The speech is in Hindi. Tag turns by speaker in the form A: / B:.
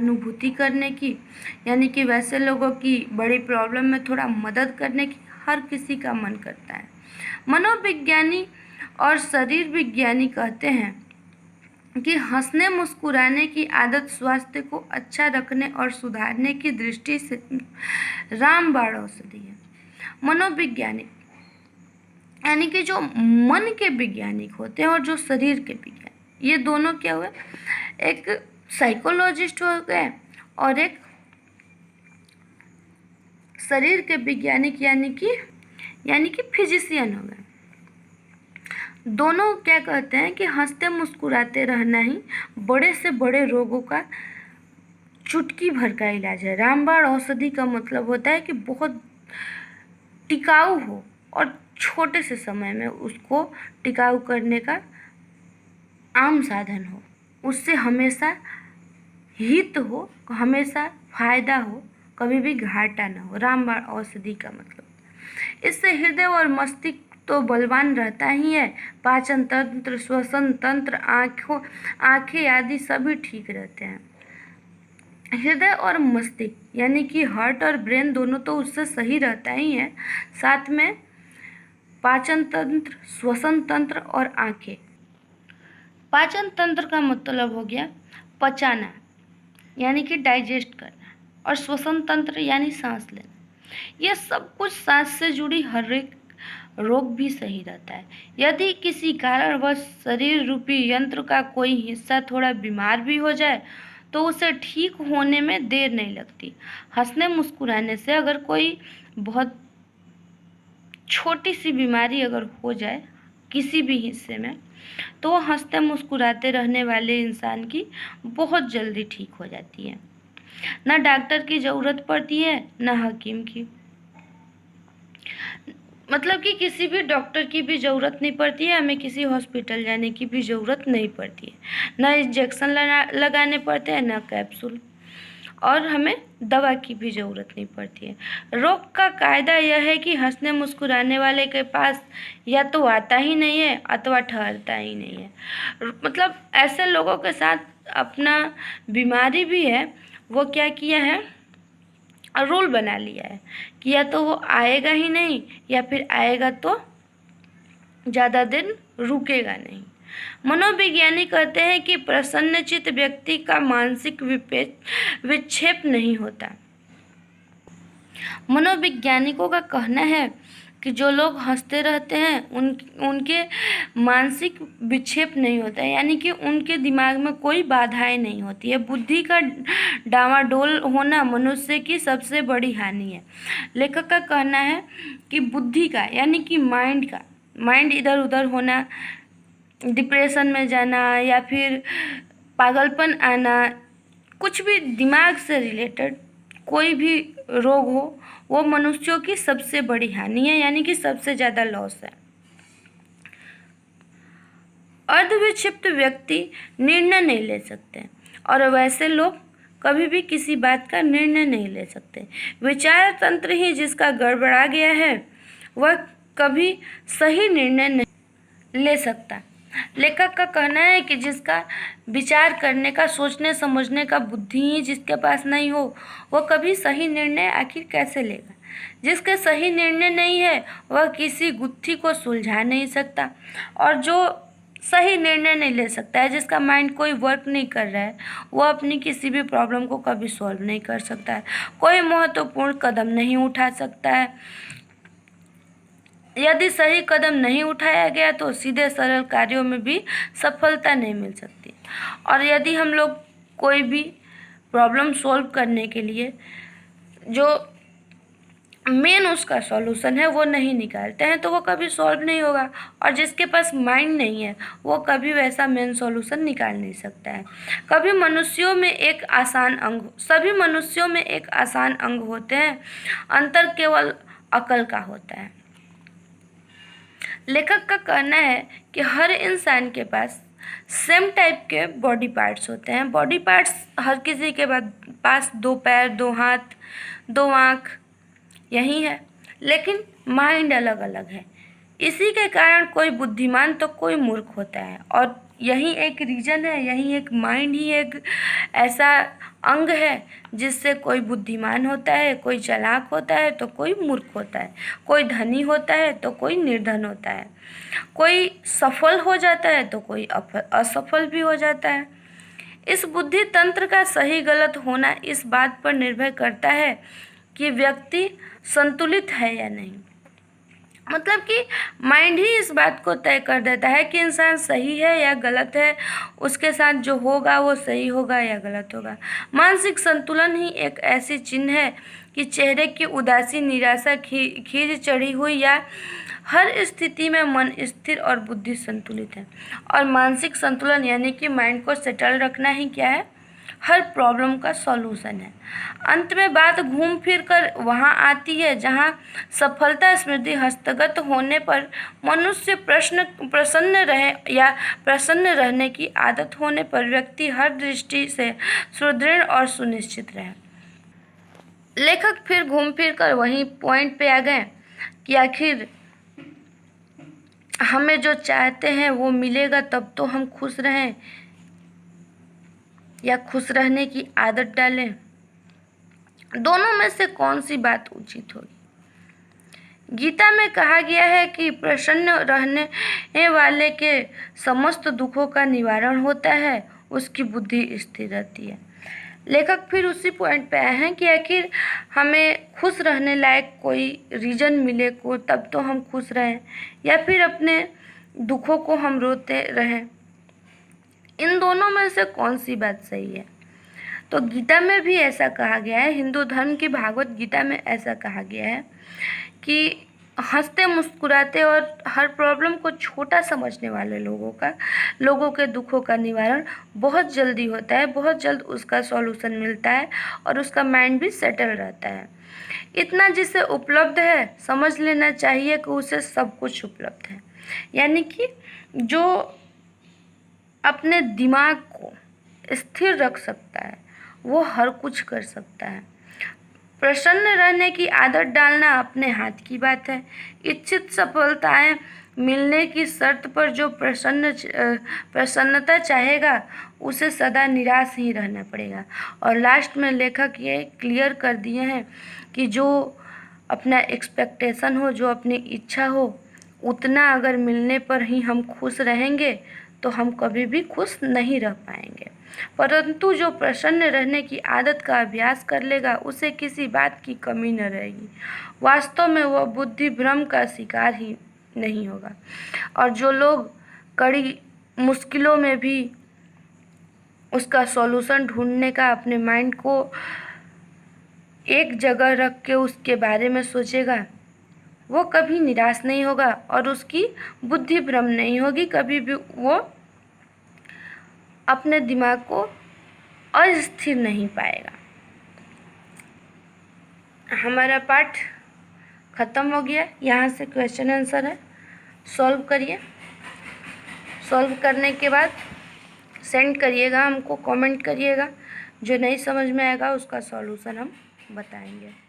A: सहानुभूति करने की, यानी कि वैसे लोगों की बड़ी प्रॉब्लम में थोड़ा मदद करने की हर किसी का मन करता है। मनोविज्ञानी और शरीर विज्ञानी कहते हैं कि हंसने मुस्कुराने की आदत स्वास्थ्य को अच्छा रखने और सुधारने की दृष्टि से रामबाण औषधि है। मनोवैज्ञानिक यानी कि जो मन के वैज्ञानिक होते हैं और जो शरीर के विज्ञान, ये दोनों क्या हुए, एक साइकोलॉजिस्ट हो गए और एक शरीर के वैज्ञानिक यानी कि फिजिशियन हो गए। दोनों क्या कहते हैं कि हंसते मुस्कुराते रहना ही बड़े से बड़े रोगों का चुटकी भर का इलाज है। रामबाण औषधि का मतलब होता है कि बहुत टिकाऊ हो और छोटे से समय में उसको टिकाऊ करने का आम साधन हो, उससे हमेशा हित हो, हमेशा फायदा हो, कभी भी घाटा ना हो। रामबाण औषधि का मतलब इससे हृदय और मस्तिष्क तो बलवान रहता ही है, पाचन तंत्र, श्वसन तंत्र, आंखें आदि सभी ठीक रहते हैं। हृदय और मस्तिष्क यानी कि हार्ट और ब्रेन दोनों तो उससे सही रहता ही है, साथ में पाचन तंत्र, श्वसन तंत्र और आंखें। पाचन तंत्र का मतलब हो गया पचाना यानी कि डाइजेस्ट करना, और श्वसन तंत्र यानी सांस लेना। यह सब कुछ सांस से जुड़ी हर एक रोग भी सही रहता है। यदि किसी कारणवश शरीर रूपी यंत्र का कोई हिस्सा थोड़ा बीमार भी हो जाए तो उसे ठीक होने में देर नहीं लगती। हंसने मुस्कुराने से अगर कोई बहुत छोटी सी बीमारी अगर हो जाए किसी भी हिस्से में, तो वो हंसते मुस्कुराते रहने वाले इंसान की बहुत जल्दी ठीक हो जाती है। ना डॉक्टर की ज़रूरत पड़ती है, ना हकीम की, मतलब कि किसी भी डॉक्टर की भी ज़रूरत नहीं पड़ती है, हमें किसी हॉस्पिटल जाने की भी ज़रूरत नहीं पड़ती है, ना इंजेक्शन लगाने पड़ते हैं, ना कैप्सूल, और हमें दवा की भी ज़रूरत नहीं पड़ती है। रोग का कायदा यह है कि हंसने मुस्कुराने वाले के पास या तो आता ही नहीं है अथवा ठहरता ही नहीं है। मतलब ऐसे लोगों के साथ अपना बीमारी भी है, वो क्या किया है, रूल बना लिया है कि या तो वो आएगा ही नहीं या फिर आएगा तो ज़्यादा दिन रुकेगा नहीं। मनोविज्ञानी कहते हैं कि प्रसन्नचित्त व्यक्ति का मानसिक विक्षेप नहीं होता। मनोवैज्ञानिकों का कहना है कि जो लोग हंसते रहते हैं उनके मानसिक विक्षेप नहीं होता है, यानी कि उनके दिमाग में कोई बाधाएं नहीं होती है। बुद्धि का डामाडोल होना मनुष्य की सबसे बड़ी हानि है। लेखक का कहना है कि बुद्धि का यानी कि माइंड इधर उधर होना, डिप्रेशन में जाना या फिर पागलपन आना, कुछ भी दिमाग से रिलेटेड कोई भी रोग हो, वो मनुष्यों की सबसे बड़ी हानि है, यानी कि सबसे ज़्यादा लॉस है। अर्धविक्षिप्त व्यक्ति निर्णय नहीं ले सकते और वैसे लोग कभी भी किसी बात का निर्णय नहीं ले सकते। विचार तंत्र ही जिसका गड़बड़ा गया है वह कभी सही निर्णय नहीं ले सकता। लेखक का कहना है कि जिसका विचार करने का, सोचने समझने का बुद्धि ही जिसके पास नहीं हो, वह कभी सही निर्णय आखिर कैसे लेगा। जिसके सही निर्णय नहीं है वह किसी गुत्थी को सुलझा नहीं सकता, और जो सही निर्णय नहीं ले सकता है, जिसका माइंड कोई वर्क नहीं कर रहा है, वो अपनी किसी भी प्रॉब्लम को कभी सॉल्व नहीं कर सकता है, कोई महत्वपूर्ण कदम नहीं उठा सकता है। यदि सही कदम नहीं उठाया गया तो सीधे सरल कार्यों में भी सफलता नहीं मिल सकती। और यदि हम लोग कोई भी प्रॉब्लम सॉल्व करने के लिए जो मेन उसका सॉल्यूशन है वो नहीं निकालते हैं तो वो कभी सॉल्व नहीं होगा, और जिसके पास माइंड नहीं है वो कभी वैसा मेन सॉल्यूशन निकाल नहीं सकता है। सभी मनुष्यों में एक आसान अंग होते हैं, अंतर केवल अकल का होता है। लेखक का कहना है कि हर इंसान के पास सेम टाइप के बॉडी पार्ट्स होते हैं। बॉडी पार्ट्स हर किसी के पास 2 पैर, 2 हाथ, 2 आँख यही है, लेकिन माइंड अलग अलग है। इसी के कारण कोई बुद्धिमान तो कोई मूर्ख होता है, और यही एक रीजन है, यही एक माइंड ही एक ऐसा अंग है जिससे कोई बुद्धिमान होता है, कोई चालाक होता है तो कोई मूर्ख होता है, कोई धनी होता है तो कोई निर्धन होता है, कोई सफल हो जाता है तो कोई असफल भी हो जाता है। इस बुद्धि तंत्र का सही गलत होना इस बात पर निर्भर करता है कि व्यक्ति संतुलित है या नहीं। मतलब कि माइंड ही इस बात को तय कर देता है कि इंसान सही है या गलत है, उसके साथ जो होगा वो सही होगा या गलत होगा। मानसिक संतुलन ही एक ऐसी चिन्ह है कि चेहरे की उदासी, निराशा, खींच चढ़ी हुई या हर स्थिति में मन स्थिर और बुद्धि संतुलित है। और मानसिक संतुलन यानी कि माइंड को सेटल रखना ही क्या है, हर प्रॉब्लम का सॉल्यूशन है। अंत में बात घूम फिर कर वहाँ आती है जहाँ सफलता स्मृति हस्तगत होने पर मनुष्य प्रसन्न रहे या प्रसन्न रहने की आदत होने पर व्यक्ति हर दृष्टि से सुदृढ़ और सुनिश्चित रहे। लेखक फिर घूम फिर कर वही पॉइंट पे आ गए कि आखिर हमें जो चाहते हैं वो मिलेगा तब तो हम खुश रहें या खुश रहने की आदत डालें, दोनों में से कौन सी बात उचित होगी। गीता में कहा गया है कि प्रसन्न रहने वाले के समस्त दुखों का निवारण होता है, उसकी बुद्धि स्थिर रहती है। लेखक फिर उसी पॉइंट पे आए हैं कि आखिर हमें खुश रहने लायक कोई रीजन मिले को तब तो हम खुश रहें या फिर अपने दुखों को हम रोते रहें, इन दोनों में से कौन सी बात सही है। तो गीता में भी ऐसा कहा गया है, हिंदू धर्म की भागवत गीता में ऐसा कहा गया है कि हंसते मुस्कुराते और हर प्रॉब्लम को छोटा समझने वाले लोगों के दुखों का निवारण बहुत जल्दी होता है, बहुत जल्द उसका सॉल्यूशन मिलता है और उसका माइंड भी सेटल रहता है। इतना जिसे उपलब्ध है समझ लेना चाहिए कि उसे सब कुछ उपलब्ध है। यानी कि जो अपने दिमाग को स्थिर रख सकता है वो हर कुछ कर सकता है। प्रसन्न रहने की आदत डालना अपने हाथ की बात है। इच्छित सफलताएं मिलने की शर्त पर जो प्रसन्नता चाहेगा उसे सदा निराश ही रहना पड़ेगा। और लास्ट में लेखक ये क्लियर कर दिए हैं कि जो अपना एक्सपेक्टेशन हो, जो अपनी इच्छा हो, उतना अगर मिलने पर ही हम खुश रहेंगे तो हम कभी भी खुश नहीं रह पाएंगे। परंतु जो प्रसन्न रहने की आदत का अभ्यास कर लेगा उसे किसी बात की कमी न रहेगी। वास्तव में वह बुद्धि भ्रम का शिकार ही नहीं होगा। और जो लोग कड़ी मुश्किलों में भी उसका सॉल्यूशन ढूंढने का अपने माइंड को एक जगह रख के उसके बारे में सोचेगा, वो कभी निराश नहीं होगा और उसकी बुद्धि भ्रम नहीं होगी। कभी भी वो अपने दिमाग को अस्थिर नहीं पाएगा। हमारा पाठ ख़त्म हो गया। यहाँ से क्वेश्चन आंसर है, सॉल्व करिए। सॉल्व करने के बाद सेंड करिएगा हमको, कमेंट करिएगा। जो नहीं समझ में आएगा उसका सॉल्यूशन हम बताएंगे।